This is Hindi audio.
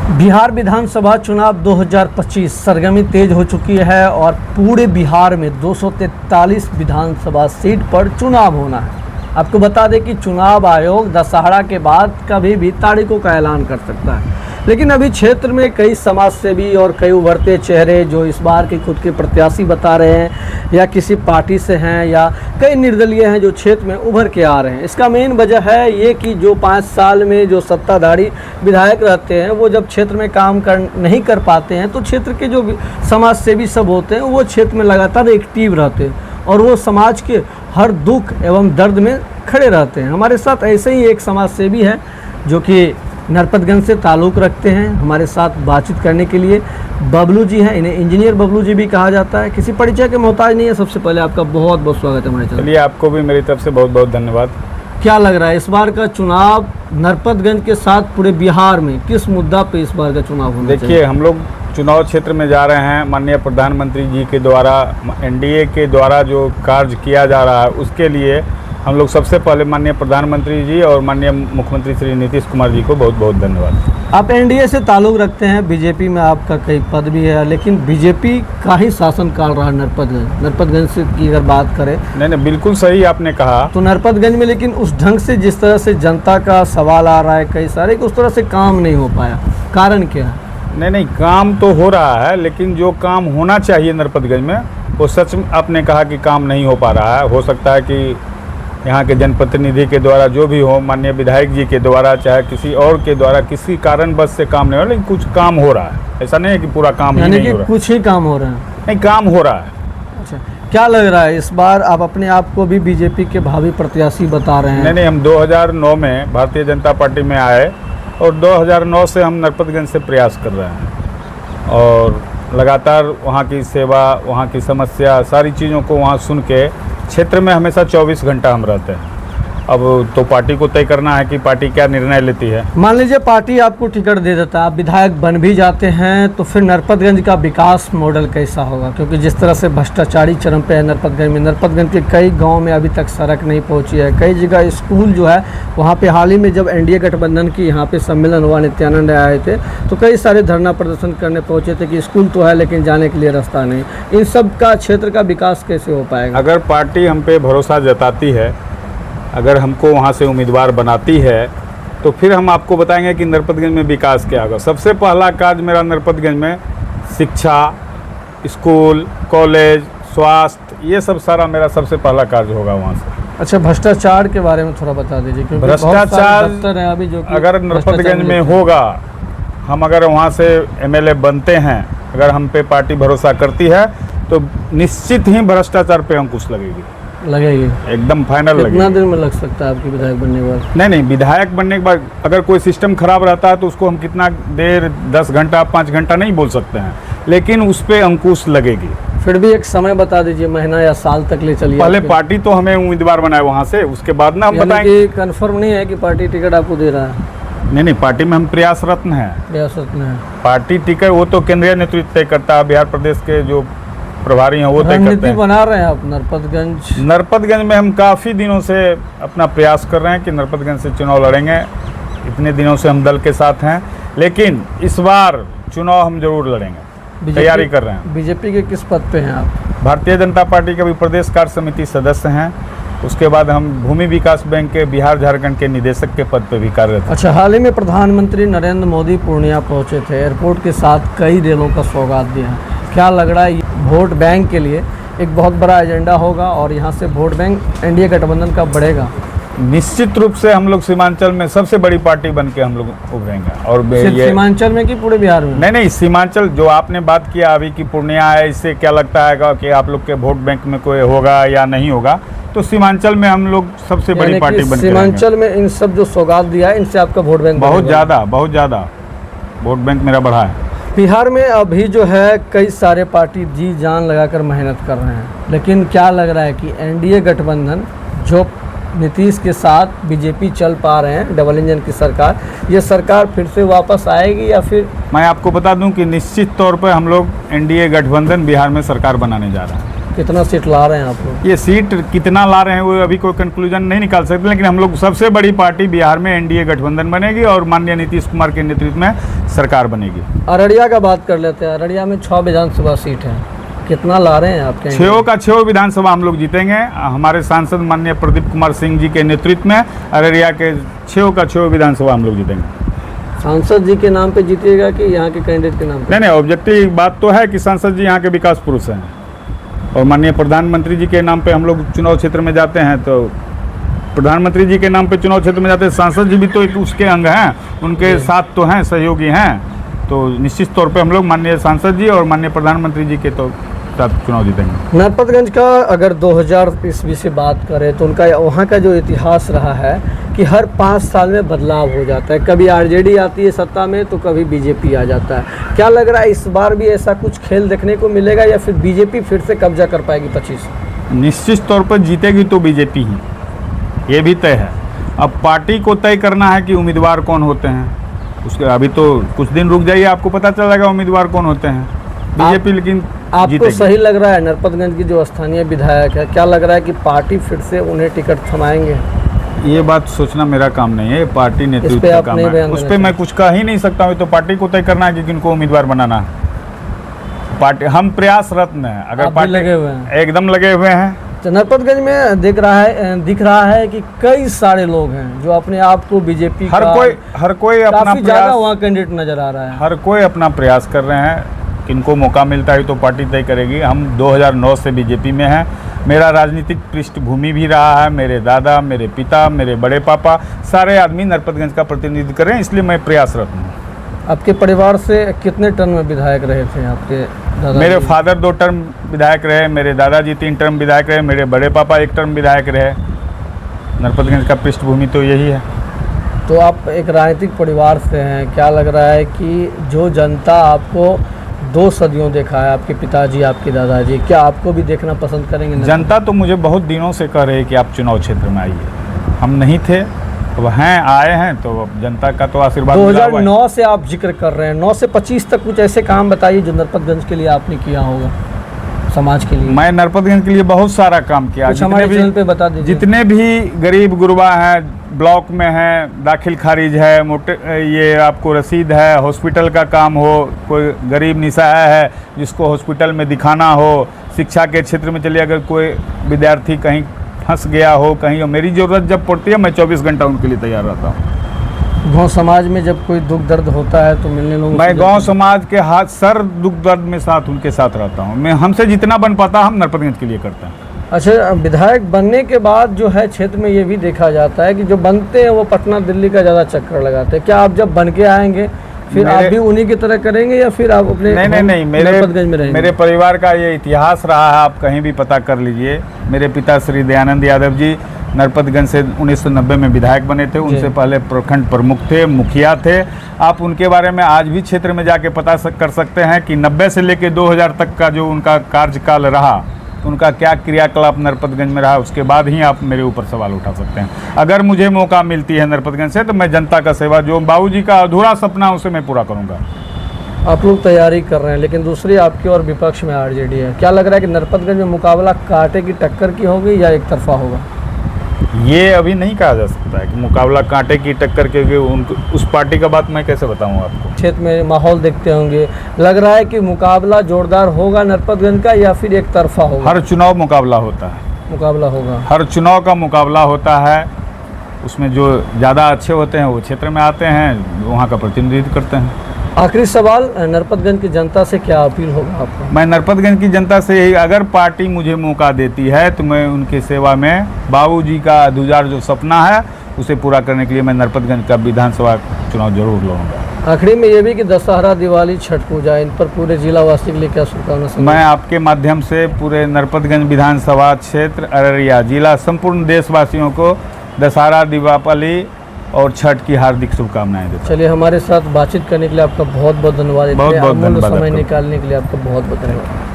बिहार विधानसभा चुनाव 2025 सरगर्मी तेज हो चुकी है और पूरे बिहार में 243 विधानसभा सीट पर चुनाव होना है। आपको बता दें कि चुनाव आयोग दशहरा के बाद कभी भी तारीखों का ऐलान कर सकता है, लेकिन अभी क्षेत्र में कई समाजसेवी और कई उभरते चेहरे जो इस बार के खुद के प्रत्याशी बता रहे हैं या किसी पार्टी से हैं या कई निर्दलीय हैं जो क्षेत्र में उभर के आ रहे हैं। इसका मेन वजह है ये कि जो 5 साल में जो सत्ताधारी विधायक रहते हैं वो जब क्षेत्र में काम नहीं कर पाते हैं तो क्षेत्र के जो समाजसेवी सब होते हैं वो क्षेत्र में लगातार एक्टिव रहते हैं और वो समाज के हर दुख एवं दर्द में खड़े रहते हैं। हमारे साथ ऐसे ही एक समाजसेवी है जो कि नरपतगंज से ताल्लुक़ रखते हैं। हमारे साथ बातचीत करने के लिए बबलू जी हैं, इन्हें इंजीनियर बबलू जी भी कहा जाता है। किसी परिचय के मोहताज नहीं है। सबसे पहले आपका बहुत बहुत स्वागत है हमारे चैनल। चलिए, आपको भी मेरी तरफ से बहुत बहुत धन्यवाद। क्या लग रहा है इस बार का चुनाव नरपतगंज के साथ पूरे बिहार में किस मुद्दा पे इस बार का चुनाव होना चाहिए? देखिए, हम लोग चुनाव क्षेत्र में जा रहे हैं। माननीय प्रधानमंत्री जी के द्वारा एनडीए के द्वारा जो कार्य किया जा रहा है उसके लिए हम लोग सबसे पहले माननीय प्रधानमंत्री जी और माननीय मुख्यमंत्री श्री नीतीश कुमार जी को बहुत बहुत धन्यवाद। आप एनडीए से ताल्लुक़ रखते हैं, बीजेपी में आपका कई पद भी है, लेकिन बीजेपी का ही शासनकाल रहा नरपतगंज से की अगर बात करें। नहीं, बिल्कुल सही आपने कहा। तो नरपतगंज में लेकिन उस ढंग से जिस तरह से जनता का सवाल आ रहा है कई सारे कि उस तरह से काम नहीं हो पाया, कारण क्या है? नहीं, काम तो हो रहा है, लेकिन जो काम होना चाहिए नरपतगंज में वो सच में आपने कहा कि काम नहीं हो पा रहा है। हो सकता है कि यहाँ के जनप्रतिनिधि के द्वारा जो भी हो, माननीय विधायक जी के द्वारा चाहे किसी और के द्वारा किसी कारणवश से काम नहीं हो रहा, लेकिन कुछ काम हो रहा है। ऐसा नहीं है कि पूरा काम ही नहीं हो रहा, कुछ ही काम हो रहा है। नहीं, काम हो रहा है। अच्छा, क्या लग रहा है इस बार आप अपने आप को भी बीजेपी के भावी प्रत्याशी बता रहे हैं? नहीं, हम 2009 में भारतीय जनता पार्टी में आए और 2009 से हम नरपतगंज से प्रयास कर रहे हैं और लगातार वहाँ की सेवा, वहाँ की समस्या, सारी चीज़ों को वहाँ सुन के क्षेत्र में हमेशा 24 घंटा हम रहते हैं। अब तो पार्टी को तय करना है कि पार्टी क्या निर्णय लेती है। मान लीजिए पार्टी आपको टिकट दे देता है, आप विधायक बन भी जाते हैं, तो फिर नरपतगंज का विकास मॉडल कैसा होगा? क्योंकि जिस तरह से भ्रष्टाचारी चरम पे है नरपतगंज के कई गांव में अभी तक सड़क नहीं पहुंची है, कई जगह स्कूल जो है वहाँ पे हाल ही में जब एनडीए गठबंधन की यहाँ पे सम्मेलन हुआ, नित्यानंद आए थे तो कई सारे धरना प्रदर्शन करने पहुँचे थे कि स्कूल तो है लेकिन जाने के लिए रास्ता नहीं। इन सब का क्षेत्र का विकास कैसे हो पाएगा? अगर पार्टी हम पे भरोसा जताती है, अगर हमको वहाँ से उम्मीदवार बनाती है, तो फिर हम आपको बताएंगे कि नरपतगंज में विकास क्या होगा। सबसे पहला कार्य मेरा नरपतगंज में शिक्षा, स्कूल, कॉलेज, स्वास्थ्य, ये सब सारा मेरा सबसे पहला कार्य होगा वहाँ से। अच्छा, भ्रष्टाचार के बारे में थोड़ा बता दीजिए, क्योंकि भ्रष्टाचार है अभी जो अगर नरपतगंज में होगा, हम अगर वहाँ से एमएलए बनते हैं, अगर हम पे पार्टी भरोसा करती है तो निश्चित ही भ्रष्टाचार पे अंकुश लगेगी, एकदम फाइनल लगेगी। कितना दिन में लग सकता है आपकी विधायक बनने के बाद? नहीं, विधायक बनने के बाद अगर कोई सिस्टम खराब रहता है तो उसको हम कितना देर, 10 घंटा 5 घंटा नहीं बोल सकते हैं, लेकिन उस पर अंकुश लगेगी। फिर भी एक समय बता दीजिए, महीना या साल तक ले चलिए। पहले पार्टी तो हमें उम्मीदवार बनाए वहाँ से, उसके बाद ना हम बताएंगे। कंफर्म नहीं है कि पार्टी टिकट आपको दे रहा है? नहीं, पार्टी में हम प्रयासरत हैं। पार्टी टिकट वो तो केंद्रीय नेतृत्व तय करता है, बिहार प्रदेश के जो प्रभारी हैं वो तय करते हैं। बना रहे हैं आप नरपतगंज में हम काफ़ी दिनों से अपना प्रयास कर रहे हैं कि नरपतगंज से चुनाव लड़ेंगे। इतने दिनों से हम दल के साथ हैं, लेकिन इस बार चुनाव हम जरूर लड़ेंगे, तैयारी कर रहे हैं। बीजेपी के किस पद पे हैं आप? भारतीय जनता पार्टी के भी प्रदेश कार्य समिति सदस्य हैं। उसके बाद हम भूमि विकास बैंक के बिहार झारखंड के निदेशक के पद पर भी कार्यरत हैं। अच्छा, हाल ही में प्रधानमंत्री नरेंद्र मोदी पूर्णिया पहुंचे थे, एयरपोर्ट के साथ कई रेलों का सौगात दिया है। क्या लग रहा है वोट बैंक के लिए एक बहुत बड़ा एजेंडा होगा और यहाँ से वोट बैंक एनडीए गठबंधन का बढ़ेगा? निश्चित रूप से हम लोग सीमांचल में सबसे बड़ी पार्टी बन के हम लोग उभरेंगे। और सीमांचल में कि पूरे बिहार में? नहीं, सीमांचल जो आपने बात किया अभी कि पूर्णिया है, इससे क्या लगता है कि आप लोग के वोट बैंक में कोई होगा या नहीं होगा? तो सीमांचल में हम लोग सबसे बड़ी पार्टी बन के सीमांचल में इन सब जो सौगात दिया है इनसे आपका वोट बैंक बहुत ज़्यादा वोट बैंक मेरा बढ़ा है। बिहार में अभी जो है कई सारे पार्टी जी जान लगाकर मेहनत कर रहे हैं, लेकिन क्या लग रहा है कि एनडीए गठबंधन जो नीतीश के साथ बीजेपी चल पा रहे हैं, डबल इंजन की सरकार, ये सरकार फिर से वापस आएगी या फिर? मैं आपको बता दूं कि निश्चित तौर पर हम लोग एनडीए गठबंधन बिहार में सरकार बनाने जा रहे हैं। कितना सीट ला रहे हैं आप लोग? ये सीट कितना ला रहे हैं वो अभी कोई कंक्लूजन नहीं निकाल सकते, लेकिन हम लोग सबसे बड़ी पार्टी बिहार में एनडीए गठबंधन बनेगी और माननीय नीतीश कुमार के नेतृत्व में सरकार बनेगी। अररिया का बात कर लेते हैं। अररिया में 6 विधानसभा सीट है, कितना ला रहे हैं आपके? 6 का 6 विधानसभा हम लोग जीतेंगे। हमारे सांसद माननीय प्रदीप कुमार सिंह जी के नेतृत्व में अररिया के 6 का 6 विधानसभा हम लोग जीतेंगे। सांसद जी के नाम पे जीतिएगा कि यहाँ के कैंडिडेट के नाम पे? नहीं, ऑब्जेक्टिव बात तो है कि सांसद जी यहाँ के विकास पुरुष हैं और माननीय प्रधानमंत्री जी के नाम पे हम लोग चुनाव क्षेत्र में जाते हैं, तो प्रधानमंत्री जी के नाम पे चुनाव क्षेत्र में जाते हैं। सांसद जी भी तो एक उसके अंग हैं, उनके साथ तो हैं, सहयोगी हैं, तो निश्चित तौर पे हम लोग माननीय सांसद जी और माननीय प्रधानमंत्री जी के तो साथ चुनाव जीतेंगे। नरपतगंज का अगर 2000 ईस्वी से बात करें तो उनका वहाँ का जो इतिहास रहा है कि हर 5 साल में बदलाव हो जाता है, कभी आरजेडी आती है सत्ता में तो कभी बीजेपी आ जाता है। क्या लग रहा है इस बार भी ऐसा कुछ खेल देखने को मिलेगा या फिर बीजेपी फिर से कब्जा कर पाएगी 25? निश्चित तौर पर जीतेगी तो बीजेपी ही, ये भी तय है। अब पार्टी को तय करना है कि उम्मीदवार कौन होते हैं, उसके अभी तो कुछ दिन रुक जाइए, आपको पता चल जाएगा उम्मीदवार कौन होते हैं। बीजेपी लेकिन आपको सही लग रहा है नरपतगंज की जो स्थानीय विधायक है, क्या लग रहा है कि पार्टी फिर से उन्हें टिकट थमाएंगे? ये बात सोचना मेरा काम नहीं है, पार्टी नेतृत्व का काम है, उस पर मैं कुछ कह ही नहीं सकता हूँ। तो पार्टी को तय करना है कि किनको उम्मीदवार बनाना है। पार्टी हम प्रयासरत हैं, अगर पार्टी लगे हुए हैं, एकदम लगे हुए हैं। तो नरपतगंज में दिख रहा है कि कई सारे लोग हैं जो अपने आप को बीजेपी हर कोई अपना काफी ज्यादा वहाँ कैंडिडेट नजर आ रहा है। हर कोई अपना प्रयास कर रहे हैं, किनको मौका मिलता है तो पार्टी तय करेगी। हम 2009 से बीजेपी में हैं, मेरा राजनीतिक पृष्ठभूमि भी रहा है, मेरे दादा, मेरे पिता, मेरे बड़े पापा, सारे आदमी नरपतगंज का प्रतिनिधित्व कर रहे हैं, इसलिए मैं प्रयासरत हूँ। आपके परिवार से कितने टर्म में विधायक रहे थे आपके दादा? मेरे फादर 2 टर्म विधायक रहे, मेरे दादाजी 3 टर्म विधायक रहे, मेरे बड़े पापा 1 टर्म विधायक रहे। नरपतगंज का पृष्ठभूमि तो यही है। तो आप एक राजनीतिक परिवार से हैं, क्या लग रहा है कि जो जनता आपको 2 सदियों देखा है, आपके पिताजी, आपके दादाजी, क्या आपको भी देखना पसंद करेंगे? जनता तो मुझे बहुत दिनों से कह रही है कि आप चुनाव क्षेत्र में आइए, हम नहीं थे, अब हैं, आए हैं, तो अब जनता का तो आशीर्वाद 2009 से आप जिक्र कर रहे हैं, 9 से 25 तक कुछ ऐसे काम बताइए जो नरपतगंज के लिए आपने किया होगा, समाज के लिए। मैं नरपतगंज के लिए बहुत सारा काम किया, हमारे चैनल पे बता दीजिए। जितने भी गरीब गुरबा हैं, ब्लॉक में हैं, दाखिल खारिज है, ये आपको रसीद है, हॉस्पिटल का काम हो, कोई गरीब निसहाय है जिसको हॉस्पिटल में दिखाना हो, शिक्षा के क्षेत्र में चलिए, अगर कोई विद्यार्थी कहीं फंस गया हो, कहीं मेरी ज़रूरत जब पड़ती है मैं 24 घंटा उनके लिए तैयार रहता हूँ। गाँव समाज में जब कोई दुख दर्द होता है तो मिलने लोगों मैं गांव समाज के सर दुख दर्द में साथ उनके साथ रहता हूं। मैं हमसे जितना बन पाता हम नरपतगंज के लिए करते हैं। अच्छा, विधायक बनने के बाद जो है क्षेत्र में ये भी देखा जाता है कि जो बनते हैं वो पटना दिल्ली का ज़्यादा चक्कर लगाते हैं। क्या आप जब बन के आएंगे फिर आप भी उन्हीं की तरह करेंगे या फिर आप अपने नहीं, नरपतगंज में रहेंगे? मेरे परिवार का ये इतिहास रहा है, आप कहीं भी पता कर लीजिए। मेरे पिता श्री दयानंद यादव जी नरपतगंज से 1990 में विधायक बने थे, उनसे पहले प्रखंड प्रमुख थे, मुखिया थे। आप उनके बारे में आज भी क्षेत्र में जाके पता कर सकते हैं कि 90 से लेकर 2000 तक का जो उनका कार्यकाल रहा, उनका क्या क्रियाकलाप नरपतगंज में रहा, उसके बाद ही आप मेरे ऊपर सवाल उठा सकते हैं। अगर मुझे मौका मिलती है नरपतगंज से तो मैं जनता का सेवा, जो बाबूजी का अधूरा सपना उसे मैं पूरा करूंगा। आप लोग तैयारी कर रहे हैं, लेकिन दूसरी आपकी और विपक्ष में आरजेडी है। क्या लग रहा है कि नरपतगंज में मुकाबला कांटे की टक्कर की होगी या एक तरफा होगा? ये अभी नहीं कहा जा सकता है कि मुकाबला कांटे की टक्कर, क्योंकि उस पार्टी का बात मैं कैसे बताऊं आपको। क्षेत्र में माहौल देखते होंगे, लग रहा है कि मुकाबला जोरदार होगा नरपतगंज का या फिर एक तरफा होगा? हर चुनाव मुकाबला होता है, मुकाबला होगा, हर चुनाव का मुकाबला होता है। उसमें जो ज़्यादा अच्छे होते हैं वो क्षेत्र में आते हैं, वहाँ का प्रतिनिधित्व करते हैं। आखिरी सवाल, नरपतगंज की जनता से क्या अपील होगा आपका? मैं नरपतगंज की जनता से यही, अगर पार्टी मुझे मौका देती है तो मैं उनकी सेवा में बाबूजी का अधूरा जो सपना है उसे पूरा करने के लिए मैं नरपतगंज का विधानसभा चुनाव जरूर लड़ूंगा। आखिरी में ये भी कि दशहरा, दिवाली, छठ पूजा, इन पर पूरे जिला वासी के लिए क्या शुभकामना? मैं आपके माध्यम से पूरे नरपतगंज विधानसभा क्षेत्र, अररिया जिला, संपूर्ण देशवासियों को दशहरा, दीपावली और छठ की हार्दिक शुभकामनाएं देता हूं। चलिए, हमारे साथ बातचीत करने के लिए आपका बहुत बहुत धन्यवाद। बहुत बहुत धन्यवाद। समय निकालने के लिए आपका बहुत बहुत धन्यवाद।